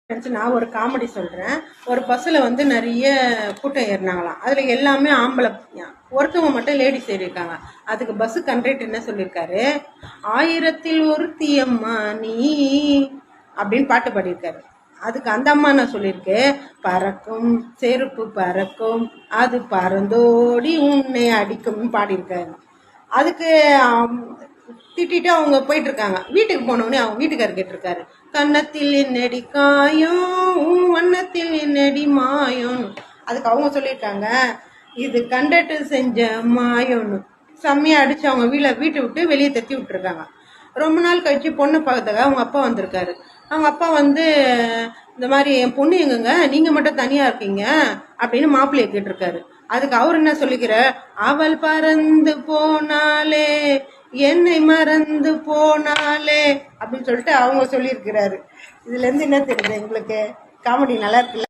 நான் ஒரு காமெடி சொல்றேன். ஒரு பஸ்ல வந்து நிறைய கூட்டம் ஏறினாங்களாம். அதுல எல்லாமே ஆம்பளை பையன். ஒருத்தவங்க மட்டும் லேடிஸ் ஏறியிருக்காங்க. அதுக்கு பஸ் கண்டக்டர் என்ன சொல்லியிருக்காரு, ஆயிரத்தில் ஒருத்தி அம்மா நீ அப்படின்னு பாட்டு பாடியிருக்காரு. அதுக்கு அந்த அம்மா என்ன சொல்லியிருக்கு, பறக்கும் செருப்பு பறக்கும் அது பறந்தோடி உன்னை அடிக்கும் பாடியிருக்காரு. அதுக்கு திட்டிட்டு அவங்க போயிட்டு இருக்காங்க. வீட்டுக்கு போனோடனே அவங்க வீட்டுக்காரர் கேட்டிருக்காரு, கன்னத்தில் என்னடி காயம் வண்ணத்தில் என்னடி மாயம். அதுக்கு அவங்க சொல்லியிருக்காங்க, இது கண்டக்டர் செஞ்ச மாயம்னு. செம்மையா அடிச்சு அவங்க வீட்டை விட்டு வெளியே தத்தி விட்டுருக்காங்க. ரொம்ப நாள் கழிச்சு பொண்ணு பார்க்கறதுக்காக அவங்க அப்பா வந்திருக்காரு. அவங்க அப்பா வந்து, இந்த மாதிரி என் பொண்ணு எங்கங்க, நீங்க மட்டும் தனியா இருக்கீங்க அப்படின்னு மாப்பிள்ளைய கேட்டிருக்காரு. அதுக்கு அவர் என்ன சொல்லிக்கிற, அவள் பறந்து போனாலே என்னை மறந்து போனாலே அப்படின்னு சொல்லிட்டு அவங்க சொல்லியிருக்கிறாரு. இதுல இருந்து என்ன தெரியுது உங்களுக்கு? காமெடி நல்லா இருக்குல்ல?